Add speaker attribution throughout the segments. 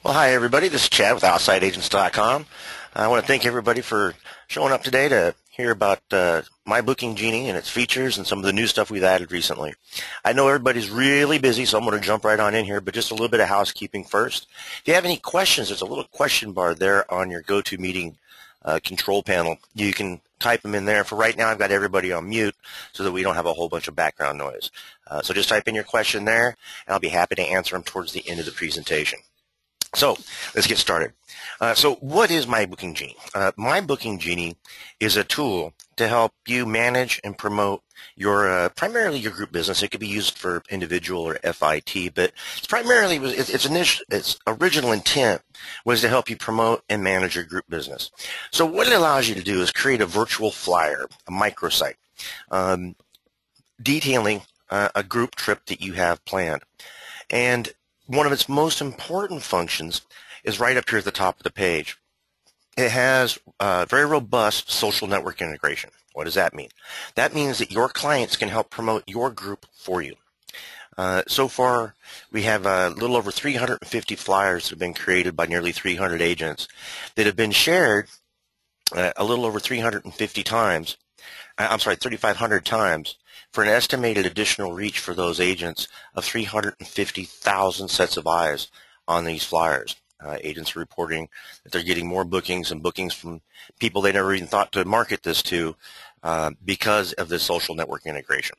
Speaker 1: Well, hi everybody. This is Chad with OutsideAgents.com. I want to thank everybody for showing up today to hear about MyBookingGenie and its features and some of the new stuff we've added recently. I know everybody's really busy, so I'm going to jump right on in here, but just a little bit of housekeeping first. If you have any questions, there's a little question bar there on your GoToMeeting control panel. You can type them in there. For right now, I've got everybody on mute so that we don't have a whole bunch of background noise. So just type in your question there, and I'll be happy to answer them towards the end of the presentation. So let's get started. So what is MyBookingGenie? MyBookingGenie is a tool to help you manage and promote your primarily your group business. It could be used for individual or FIT, but it's primarily its original intent was to help you promote and manage your group business. So what it allows you to do is create a virtual flyer, a microsite, detailing a group trip that you have planned. And one of its most important functions is right up here at the top of the page. It has very robust social network integration. What does that mean? That means that your clients can help promote your group for you. So far, we have a little over 350 flyers that have been created by nearly 300 agents that have been shared a little over 350 times. 3,500 times for an estimated additional reach for those agents of 350,000 sets of eyes on these flyers. Agents are reporting that they're getting more bookings and bookings from people they never even thought to market this to because of this social network integration.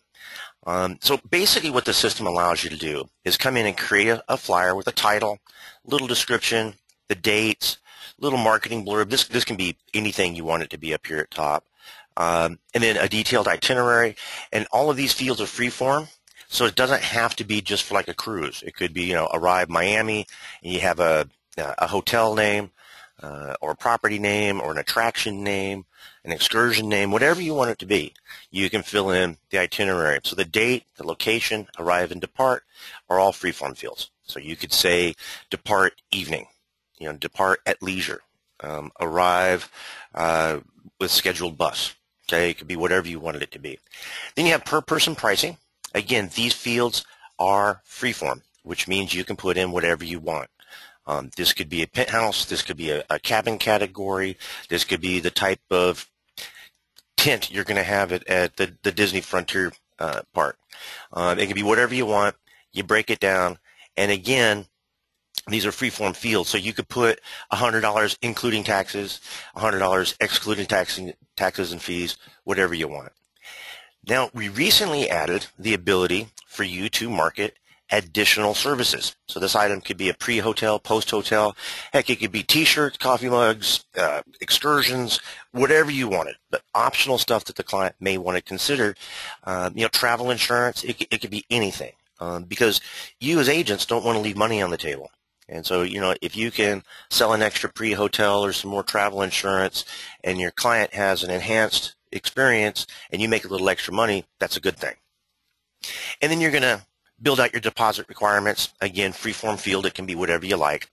Speaker 1: So basically what the system allows you to do is come in and create a flyer with a title, little description, the dates, little marketing blurb. This can be anything you want it to be up here at top. And then a detailed itinerary, and all of these fields are free form, so it doesn't have to be just for like a cruise. It could be, arrive Miami, and you have a hotel name, or a property name, or an attraction name, an excursion name, whatever you want it to be. You can fill in the itinerary. So the date, the location, arrive and depart are all free form fields. So you could say depart evening, depart at leisure, arrive with scheduled bus. Okay, it could be whatever you wanted it to be. Then you have per person pricing. Again, these fields are freeform, which means you can put in whatever you want. This could be a penthouse. This could be a cabin category. This could be the type of tent you're going to have at the Disney Frontier Park. It could be whatever you want. You break it down. And again, these are free-form fields, so you could put $100 including taxes, $100 excluding taxes and fees, whatever you want. Now, we recently added the ability for you to market additional services. So this item could be a pre-hotel, post-hotel. Heck, it could be T-shirts, coffee mugs, excursions, whatever you wanted, but optional stuff that the client may want to consider. Travel insurance, it could be anything, because you as agents don't want to leave money on the table. And so, if you can sell an extra pre-hotel or some more travel insurance and your client has an enhanced experience and you make a little extra money, that's a good thing. And then you're going to build out your deposit requirements. Again, free-form field, it can be whatever you like.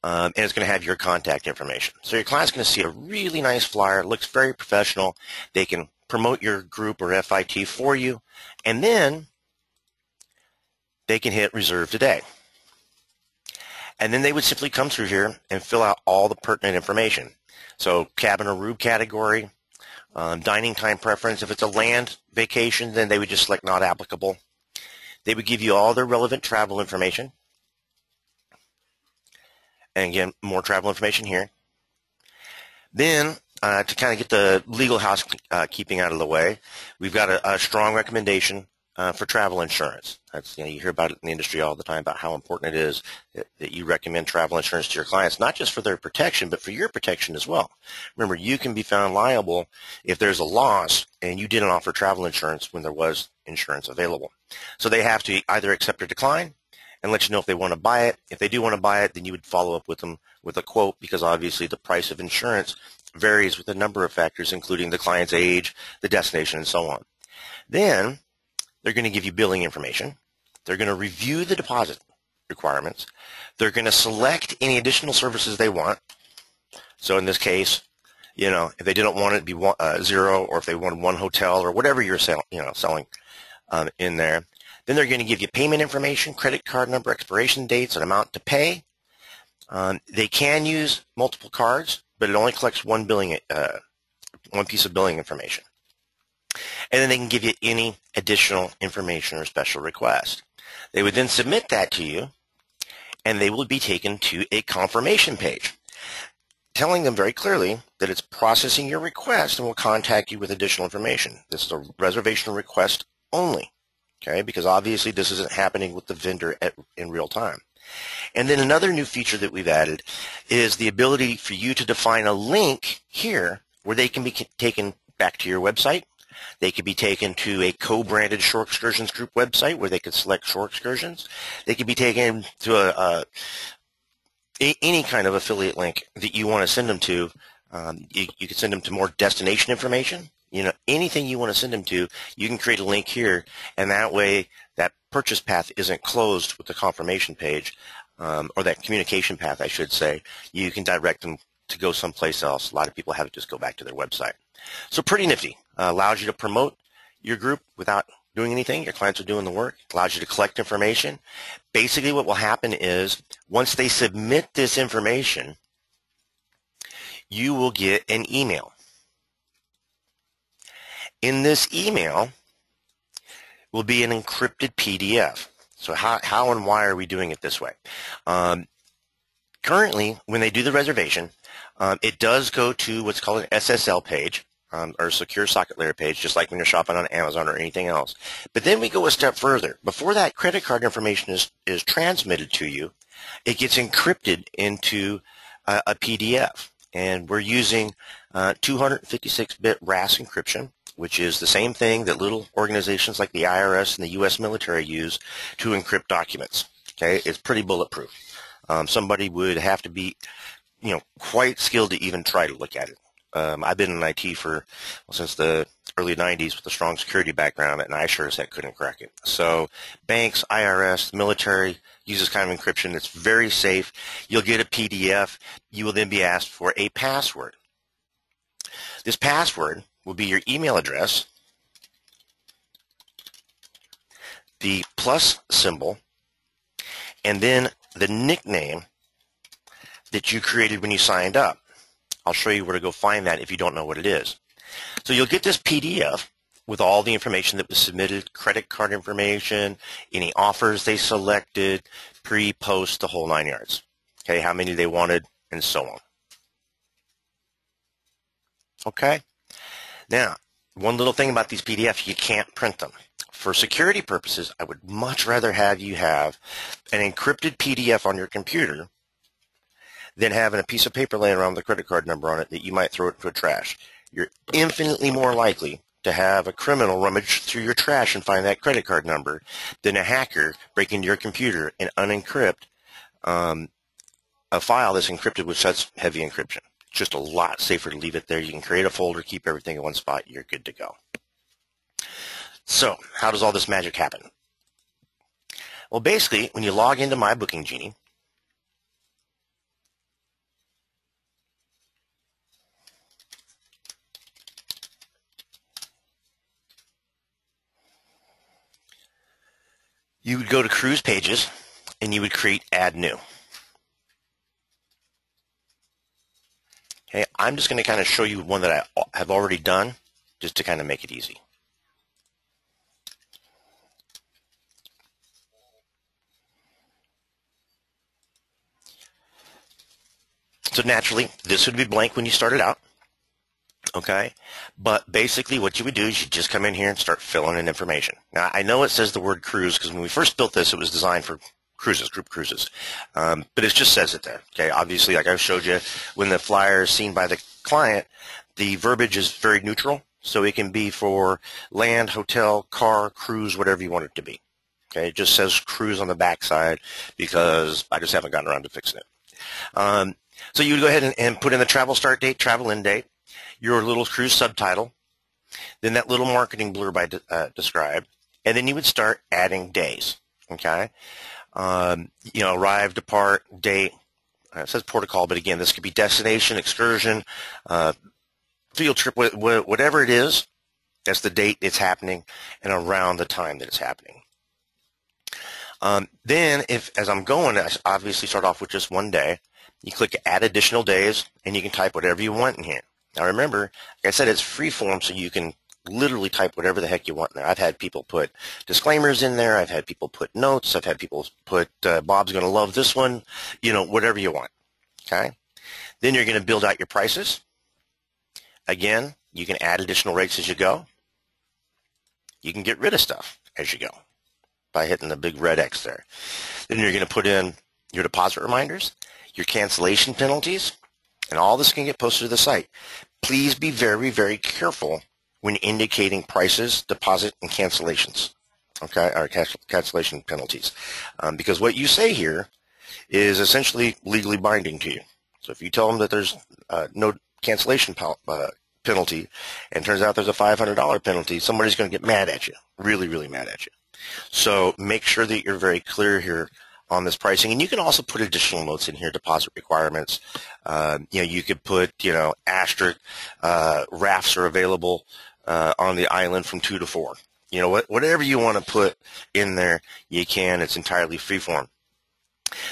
Speaker 1: And it's going to have your contact information. So your client's going to see a really nice flyer. It looks very professional. They can promote your group or FIT for you. And then they can hit reserve today. And then they would simply come through here and fill out all the pertinent information. So cabin or room category, dining time preference. If it's a land vacation, then they would just select not applicable. They would give you all their relevant travel information. And again, more travel information here. Then, to kind of get the legal housekeeping out of the way, we've got a strong recommendation for travel insurance. That's, you hear about it in the industry all the time about how important it is that you recommend travel insurance to your clients, not just for their protection, but for your protection as well. Remember, you can be found liable if there's a loss and you didn't offer travel insurance when there was insurance available. So they have to either accept or decline and let you know if they want to buy it. If they do want to buy it, then you would follow up with them with a quote, because obviously the price of insurance varies with a number of factors, including the client's age, the destination, and so on. Then they're going to give you billing information. They're going to review the deposit requirements. They're going to select any additional services they want. So in this case, if they didn't want it to be zero, or if they wanted one hotel or whatever you're selling in there, then they're going to give you payment information, credit card number, expiration dates, an amount to pay. They can use multiple cards, but it only collects one piece of billing information. And then they can give you any additional information or special request. They would then submit that to you, and they will be taken to a confirmation page, telling them very clearly that it's processing your request and will contact you with additional information. This is a reservation request only, okay, because obviously this isn't happening with the vendor in real time. And then another new feature that we've added is the ability for you to define a link here where they can be taken back to your website. They could be taken to a co-branded Shore Excursions group website where they could select Shore Excursions. They could be taken to any kind of affiliate link that you want to send them to. You can send them to more destination information. You know, anything you want to send them to, you can create a link here, and that way that purchase path isn't closed with the confirmation page, or that communication path, I should say. You can direct them to go someplace else. A lot of people have it just go back to their website. So pretty nifty. Allows you to promote your group without doing anything. Your clients are doing the work. Allows you to collect information. Basically what will happen is once they submit this information, you will get an email. In this email will be an encrypted PDF. So how and why are we doing it this way? Currently, when they do the reservation, it does go to what's called an SSL page, or secure socket layer page, just like when you're shopping on Amazon or anything else. But then we go a step further. Before that credit card information is transmitted to you, it gets encrypted into a PDF. And we're using 256-bit RAS encryption, which is the same thing that little organizations like the IRS and the U.S. military use to encrypt documents. Okay, it's pretty bulletproof. Somebody would have to be, quite skilled to even try to look at it. I've been in IT since the early 90s with a strong security background, and I sure as heck couldn't crack it. So banks, IRS, military use this kind of encryption. It's very safe. You'll get a PDF. You will then be asked for a password. This password will be your email address, the plus symbol, and then the nickname that you created when you signed up. I'll show you where to go find that if you don't know what it is. So you'll get this PDF with all the information that was submitted, credit card information, any offers they selected, pre, post, the whole 9 yards. Okay, how many they wanted, and so on. Okay? Now, one little thing about these PDFs, you can't print them. For security purposes, I would much rather have you have an encrypted PDF on your computer than having a piece of paper laying around with a credit card number on it that you might throw it into a trash. You're infinitely more likely to have a criminal rummage through your trash and find that credit card number than a hacker break into your computer and unencrypt a file that's encrypted with such heavy encryption. It's just a lot safer to leave it there. You can create a folder, keep everything in one spot, you're good to go. So, how does all this magic happen? Well, basically, when you log into MyBookingGenie, you would go to cruise pages and you would create add new. Okay, I'm just going to kind of show you one that I have already done just to kind of make it easy. So naturally, this would be blank when you started out. Okay, but basically what you would do is you just come in here and start filling in information. Now, I know it says the word cruise because when we first built this, it was designed for cruises, group cruises, but it just says it there. Okay, obviously, like I showed you, when the flyer is seen by the client, the verbiage is very neutral, so it can be for land, hotel, car, cruise, whatever you want it to be. Okay, it just says cruise on the backside because I just haven't gotten around to fixing it. So you would go ahead and put in the travel start date, travel end date, your little cruise subtitle, then that little marketing blurb I described, and then you would start adding days, okay? Arrive, depart, date. It says port of call, but again, this could be destination, excursion, field trip, whatever it is, that's the date it's happening and around the time that it's happening. Then, as I'm going, I obviously start off with just one day. You click Add Additional Days, and you can type whatever you want in here. Now remember, like I said, it's free form, so you can literally type whatever the heck you want in there. I've had people put disclaimers in there. I've had people put notes. I've had people put, Bob's going to love this one, whatever you want. Okay? Then you're going to build out your prices. Again, you can add additional rates as you go. You can get rid of stuff as you go by hitting the big red X there. Then you're going to put in your deposit reminders, your cancellation penalties, and all this can get posted to the site. Please be very, very careful when indicating prices, deposit, and cancellations, okay, or cancellation penalties, because what you say here is essentially legally binding to you. So if you tell them that there's no cancellation penalty, and turns out there's a $500 penalty, somebody's going to get mad at you, really, really mad at you. So make sure that you're very clear here on this pricing, and you can also put additional notes in here, deposit requirements. You could put, asterisk, rafts are available on the island from 2 to 4. Whatever you want to put in there, you can. It's entirely freeform.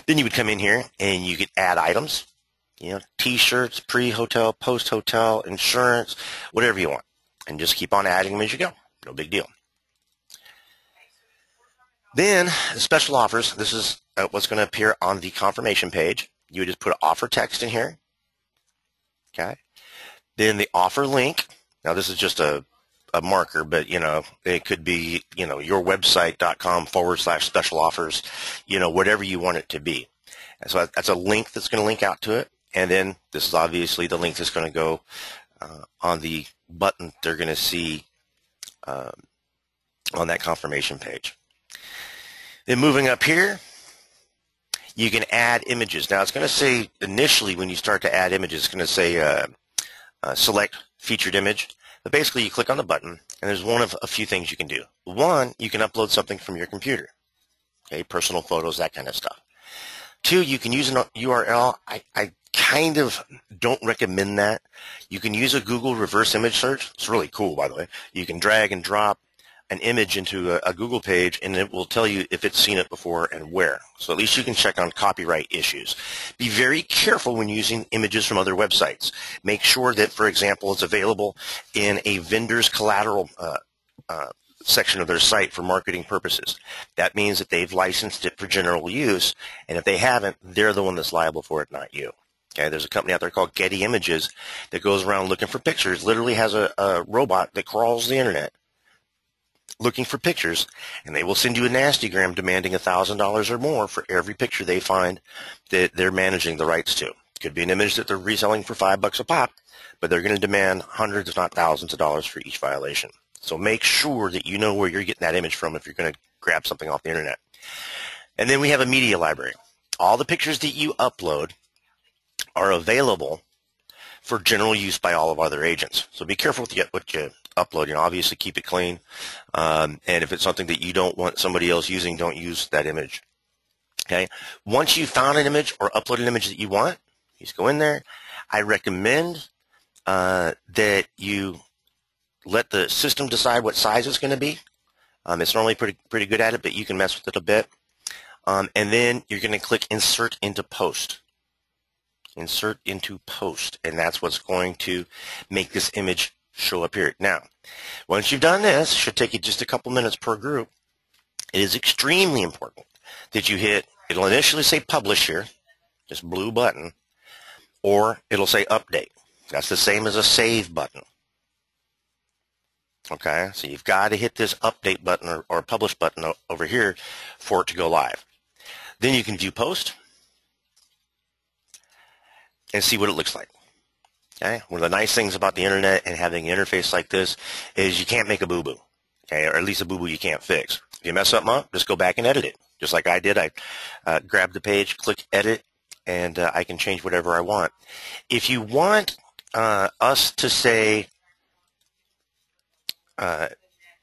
Speaker 1: Then you would come in here and you could add items, T-shirts, pre-hotel, post-hotel, insurance, whatever you want, and just keep on adding them as you go. No big deal. Then special offers. This is what's going to appear on the confirmation page. You would just put offer text in here. Okay. Then the offer link. Now this is just a marker, but it could be yourwebsite.com/special offers. Whatever you want it to be. And so that's a link that's going to link out to it. And then this is obviously the link that's going to go on the button they're going to see on that confirmation page. Then moving up here, you can add images. Now it's going to say initially when you start to add images, it's going to say select featured image. But basically you click on the button and there's one of a few things you can do. One, you can upload something from your computer. Okay, personal photos, that kind of stuff. Two, you can use an URL. I kind of don't recommend that. You can use a Google reverse image search. It's really cool, by the way. You can drag and drop an image into a Google page, and it will tell you if it's seen it before and where. So at least you can check on copyright issues. Be very careful when using images from other websites. Make sure that, for example, it's available in a vendor's collateral section of their site for marketing purposes. That means that they've licensed it for general use, and if they haven't, they're the one that's liable for it, not you. Okay, there's a company out there called Getty Images that goes around looking for pictures, literally has a robot that crawls the internet looking for pictures, and they will send you a nastygram demanding $1,000 or more for every picture they find that they're managing the rights to. It could be an image that they're reselling for $5 a pop, but they're going to demand hundreds, if not thousands of dollars for each violation. So make sure that you know where you're getting that image from if you're going to grab something off the internet. And then we have a media library. All the pictures that you upload are available for general use by all of our other agents. So be careful with what you upload. Obviously keep it clean. And if it's something that you don't want somebody else using, don't use that image. Okay. Once you've found an image or uploaded an image that you want, you just go in there. I recommend that you let the system decide what size it's going to be. It's normally pretty good at it, but you can mess with it a bit. And then you're going to click Insert into Post. Insert into Post, and that's what's going to make this image show up here. Now, once you've done this, it should take you just a couple minutes per group. It is extremely important that you hit, it'll initially say Publish here, this blue button, or it'll say Update. That's the same as a Save button. Okay, so you've got to hit this Update button or Publish button over here for it to go live. Then you can view post and see what it looks like. Okay, one of the nice things about the internet and having an interface like this is you can't make a boo-boo, okay, or at least a boo-boo you can't fix. If you mess something up, just go back and edit it, just like I did. I grabbed the page, click Edit, and I can change whatever I want. If you want us to say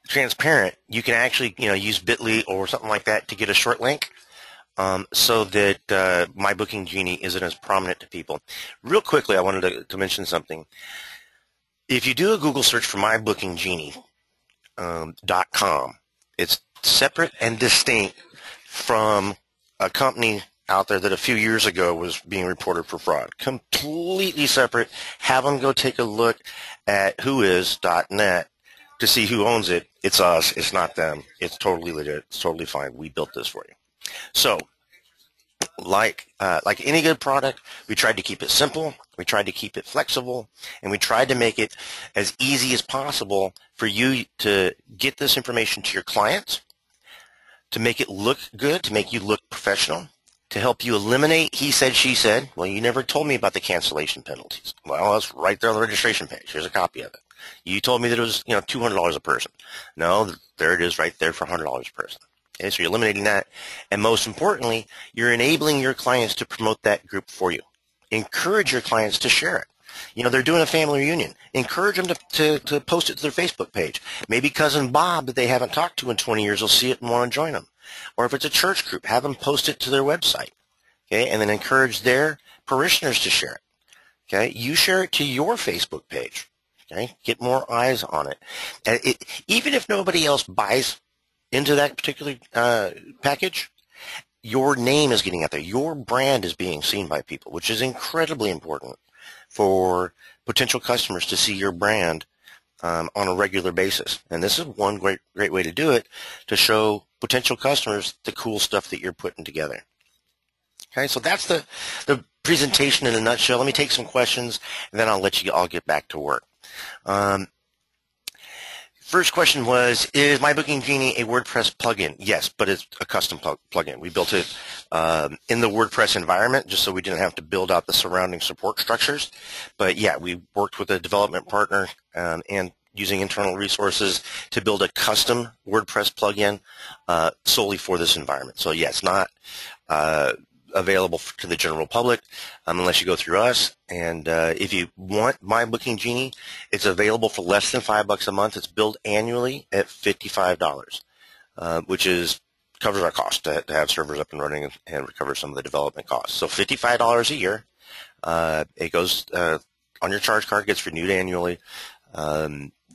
Speaker 1: transparent, you can actually use bit.ly or something like that to get a short link. So that MyBookingGenie isn't as prominent to people. Real quickly, I wanted to mention something. If you do a Google search for MyBookingGenie.com, it's separate and distinct from a company out there that a few years ago was being reported for fraud. Completely separate. Have them go take a look at whois.net to see who owns it. It's us. It's not them. It's totally legit. It's totally fine. We built this for you. So, like any good product, we tried to keep it simple, we tried to keep it flexible, and we tried to make it as easy as possible for you to get this information to your clients, to make it look good, to make you look professional, to help you eliminate he said, she said. Well, you never told me about the cancellation penalties. Well, it's right there on the registration page. Here's a copy of it. You told me that it was, $200 a person. No, there it is right there for $100 a person. Okay, so you're eliminating that. And most importantly, you're enabling your clients to promote that group for you. Encourage your clients to share it. They're doing a family reunion. Encourage them to post it to their Facebook page. Maybe Cousin Bob that they haven't talked to in 20 years will see it and want to join them. Or if it's a church group, have them post it to their website. Okay, and then encourage their parishioners to share it. Okay, you share it to your Facebook page. Okay, get more eyes on it. And even if nobody else buys into that particular package, your name is getting out there. Your brand is being seen by people, which is incredibly important for potential customers to see your brand on a regular basis. And this is one great way to do it, to show potential customers the cool stuff that you're putting together. Okay, so that's the presentation in a nutshell. Let me take some questions, and then I'll let you all get back to work. First question was, is MyBookingGenie a WordPress plugin? Yes, but it's a custom plugin. We built it in the WordPress environment just so we didn't have to build out the surrounding support structures. But yeah, we worked with a development partner and using internal resources to build a custom WordPress plugin solely for this environment. So yeah, it's not available to the general public unless you go through us. And if you want MyBookingGenie, it's available for less than $5 a month. It's billed annually at $55, which covers our cost to have servers up and running and covers some of the development costs. So $55 a year. It goes on your charge card, gets renewed annually.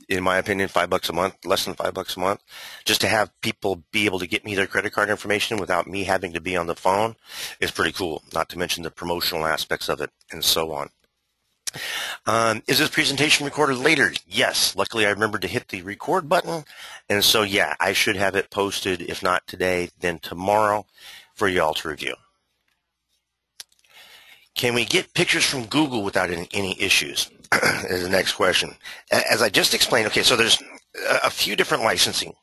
Speaker 1: In my opinion, $5 a month, less than $5 a month, just to have people be able to get me their credit card information without me having to be on the phone is pretty cool, not to mention the promotional aspects of it and so on. Is this presentation recorded later? Yes. Luckily, I remembered to hit the record button, and so yeah, I should have it posted, if not today, then tomorrow for y'all to review. Can we get pictures from Google without any issues? Is the next question. As I just explained, okay, so there's a few different licensing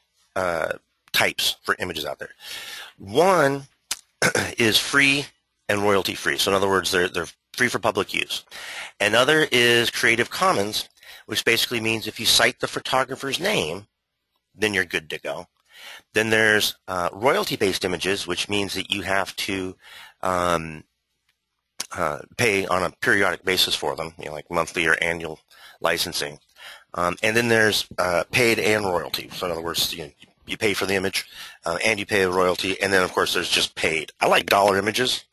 Speaker 1: types for images out there. One is free and royalty free. So in other words, they're free for public use. Another is Creative Commons, which basically means if you cite the photographer's name, then you're good to go. Then there's royalty-based images, which means that you have to pay on a periodic basis for them, like monthly or annual licensing. And then there's paid and royalty. So in other words, you pay for the image and you pay a royalty. And then, of course, there's just paid. I like dollar images.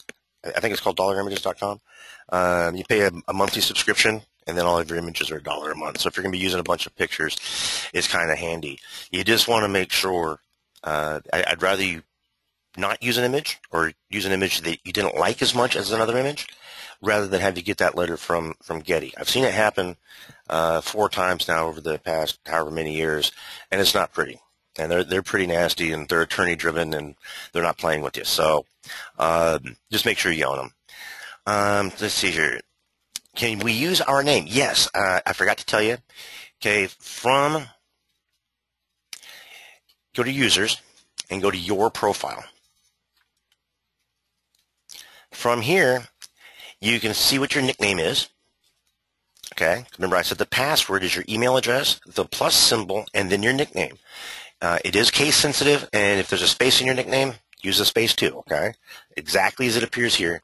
Speaker 1: I think it's called OutsideAgents.com. You pay a monthly subscription, and then all of your images are $1 a month. So if you're going to be using a bunch of pictures, it's kind of handy. You just want to make sure, I'd rather you not use an image or use an image that you didn't like as much as another image rather than have you get that letter from Getty. I've seen it happen 4 times now over the past however many years, and it's not pretty. And they're pretty nasty, and they're attorney driven, and they're not playing with you. So just make sure you own them. Let's see here. Can we use our name? Yes. I forgot to tell you. Okay, go to users and go to your profile. From here, you can see what your nickname is. Okay, remember I said the password is your email address, the plus symbol, and then your nickname. It is case sensitive, and if there's a space in your nickname, use a space too, okay? Exactly as it appears here.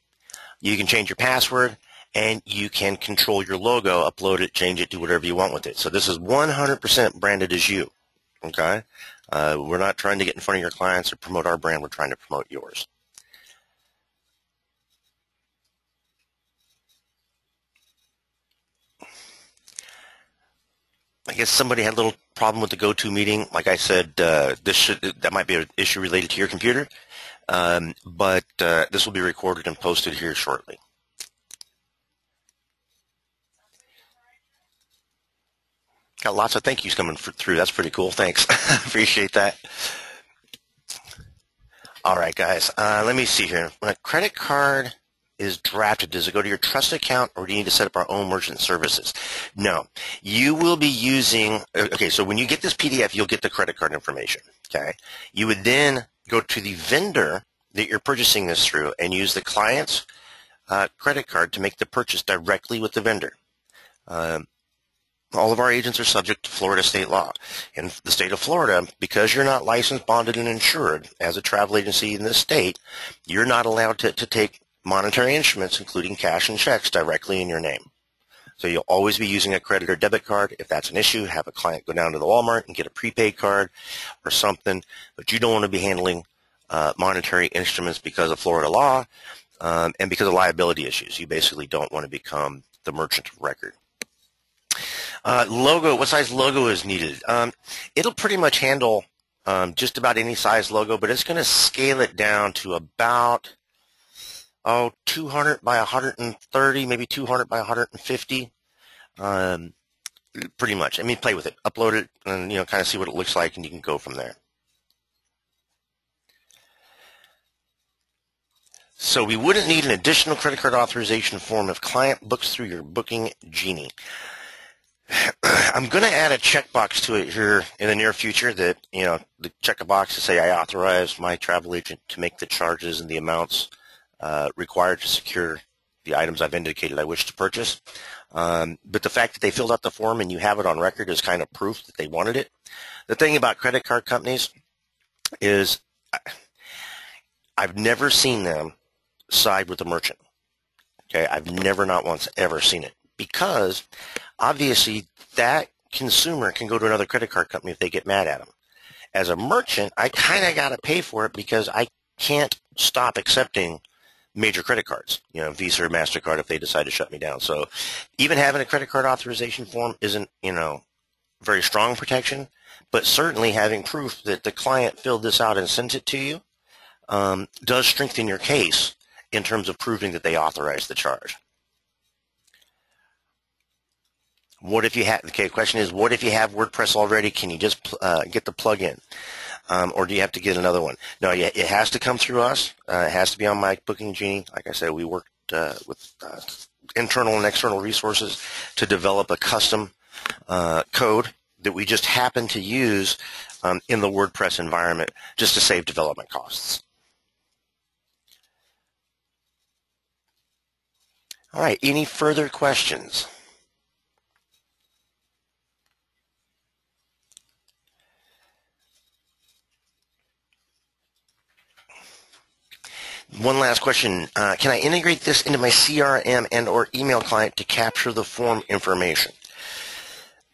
Speaker 1: You can change your password, and you can control your logo, upload it, change it, do whatever you want with it. So this is 100% branded as you, okay? We're not trying to get in front of your clients or promote our brand. We're trying to promote yours. I guess somebody had a little problem with the GoToMeeting, like I said, that might be an issue related to your computer, but this will be recorded and posted here shortly. Got lots of thank yous coming through. That's pretty cool. Thanks. Appreciate that. All right, guys. Let me see here. When a credit card is drafted, does it go to your trust account, or do you need to set up our own merchant services? No. You will be using, okay, so when you get this PDF, you'll get the credit card information, okay? You would then go to the vendor that you're purchasing this through and use the client's credit card to make the purchase directly with the vendor. All of our agents are subject to Florida state law. In the state of Florida, because you're not licensed, bonded, and insured as a travel agency in this state, you're not allowed to take monetary instruments, including cash and checks, directly in your name. So you'll always be using a credit or debit card. If that's an issue, have a client go down to the Walmart and get a prepaid card or something, but you don't want to be handling monetary instruments because of Florida law and because of liability issues. You basically don't want to become the merchant of record. Logo, what size logo is needed? It'll pretty much handle just about any size logo, but it's going to scale it down to about 200 by 130, maybe 200 by 150. Pretty much. I mean, play with it, upload it, and kind of see what it looks like, and you can go from there. So we wouldn't need an additional credit card authorization form if client books through your BookingGenie. I'm going to add a checkbox to it here in the near future that, the check a box to say I authorize my travel agent to make the charges and the amounts required to secure the items I've indicated I wish to purchase. But the fact that they filled out the form and you have it on record is kind of proof that they wanted it. The thing about credit card companies is I've never seen them side with the merchant. Okay, I've never, not once, ever seen it, because obviously that consumer can go to another credit card company if they get mad at them. As a merchant, I kind of got to pay for it because I can't stop accepting major credit cards, Visa or MasterCard, if they decide to shut me down. So even having a credit card authorization form isn't, very strong protection, but certainly having proof that the client filled this out and sent it to you does strengthen your case in terms of proving that they authorized the charge. What if you have, okay, the question is, what if you have WordPress already? Can you just get the plugin? Or do you have to get another one? No, it has to come through us. It has to be on MyBookingGenie. Like I said, we worked with internal and external resources to develop a custom code that we just happen to use in the WordPress environment just to save development costs. All right, any further questions? One last question. Can I integrate this into my CRM and or email client to capture the form information?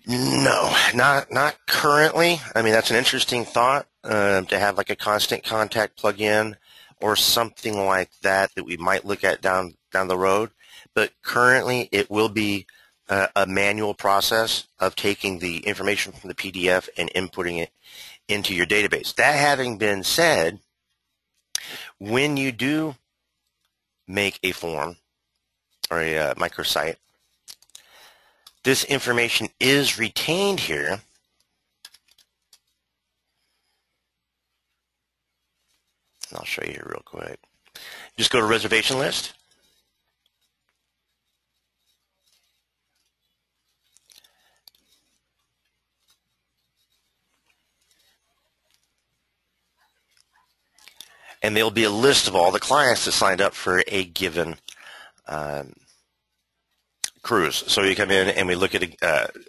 Speaker 1: No, not currently. I mean, that's an interesting thought to have like a constant contact plugin or something like that we might look at down the road. But currently, it will be a manual process of taking the information from the PDF and inputting it into your database. That having been said, when you do make a form or a microsite, this information is retained here. I'll show you here real quick. Just go to reservation list. And there'll be a list of all the clients that signed up for a given cruise. So you come in and we look at it,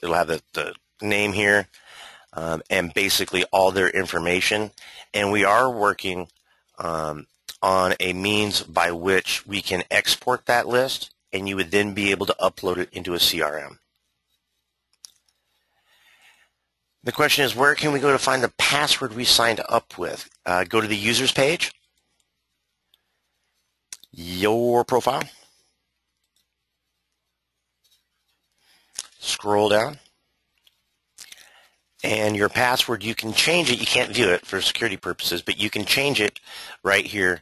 Speaker 1: it'll have the name here and basically all their information. And we are working on a means by which we can export that list, and you would then be able to upload it into a CRM. The question is, where can we go to find the password we signed up with? Go to the users page, your profile, scroll down, And your password, you can change it. You can't view it for security purposes, but you can change it right here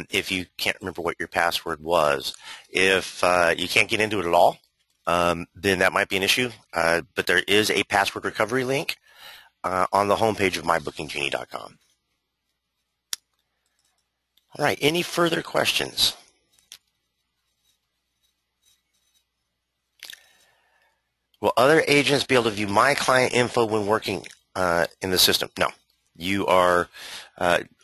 Speaker 1: if you can't remember what your password was. If you can't get into it at all, then that might be an issue. But there is a password recovery link on the homepage of MyBookingGenie.com. All right, any further questions? Will other agents be able to view my client info when working in the system? No. You are,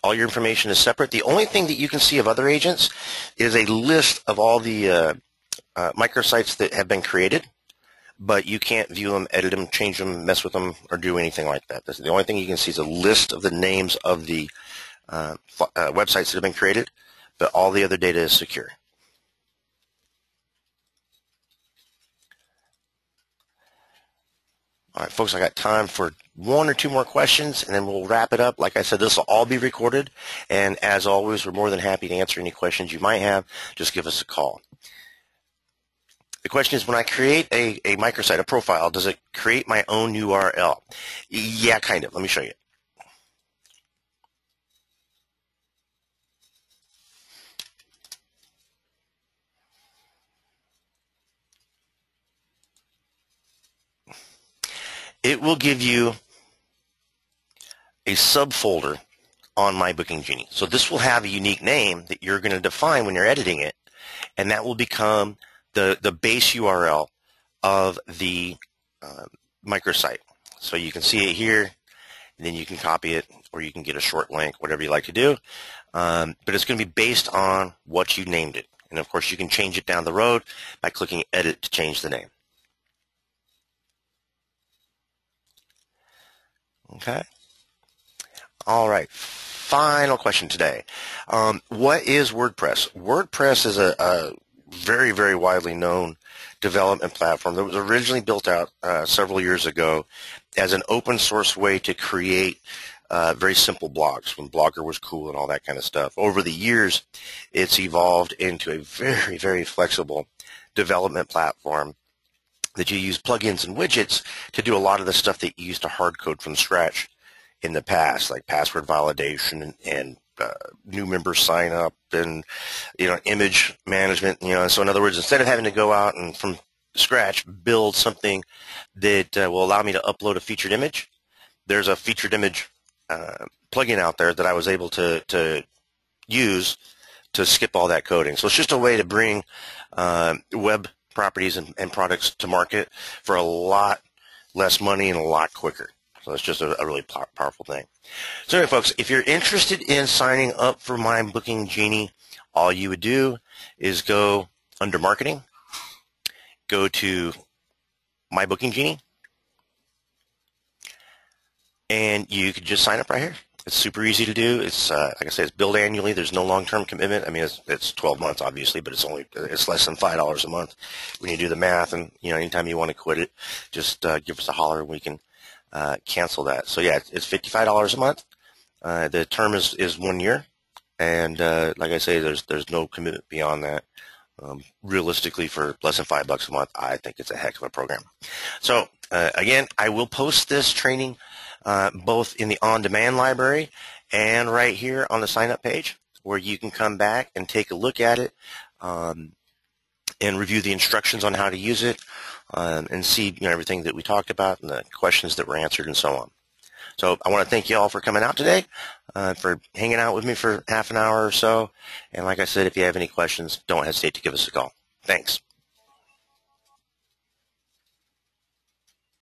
Speaker 1: all your information is separate. The only thing that you can see of other agents is a list of all the microsites that have been created, but you can't view them, edit them, change them, mess with them, or do anything like that. The only thing you can see is a list of the names of the websites that have been created, but all the other data is secure. All right, folks, I got time for one or two more questions, and then we'll wrap it up. Like I said, this will all be recorded, and as always, we're more than happy to answer any questions you might have. Just give us a call. The question is, when I create a microsite, a profile, does it create my own URL? Yeah, kind of. Let me show you. It will give you a subfolder on MyBookingGenie. So this will have a unique name that you're going to define when you're editing it, and that will become the base URL of the microsite. So you can see it here, and then you can copy it, or you can get a short link, whatever you like to do. But it's going to be based on what you named it. And of course, you can change it down the road by clicking Edit to change the name. Okay. All right. Final question today. What is WordPress? WordPress is a very, very widely known development platform that was originally built out several years ago as an open source way to create very simple blogs when Blogger was cool and all that kind of stuff. Over the years, it's evolved into a very, very flexible development platform that you use plugins and widgets to do a lot of the stuff that you used to hard code from scratch in the past, like password validation and new member sign up and image management. So in other words, instead of having to go out and from scratch build something that will allow me to upload a featured image, there's a featured image plugin out there that I was able to use to skip all that coding. So it's just a way to bring web properties and products to market for a lot less money and a lot quicker. So it's just a really powerful thing. So anyway, folks, if you're interested in signing up for MyBookingGenie, all you would do is go under Marketing, go to MyBookingGenie, and you could just sign up right here. It's super easy to do. It's like I said, it's billed annually. There's no long-term commitment. I mean, it's 12 months, obviously, but it's less than $5 a month when you do the math. And anytime you want to quit it, just give us a holler and we can cancel that. So yeah, it's $55 a month. The term is 1 year, and like I say, there's no commitment beyond that. Realistically, for less than $5 a month, I think it's a heck of a program. So again, I will post this training both in the on-demand library and right here on the sign-up page, where you can come back and take a look at it and review the instructions on how to use it and see everything that we talked about and the questions that were answered and so on. So I want to thank you all for coming out today, for hanging out with me for half an hour or so. And like I said, if you have any questions, don't hesitate to give us a call. Thanks.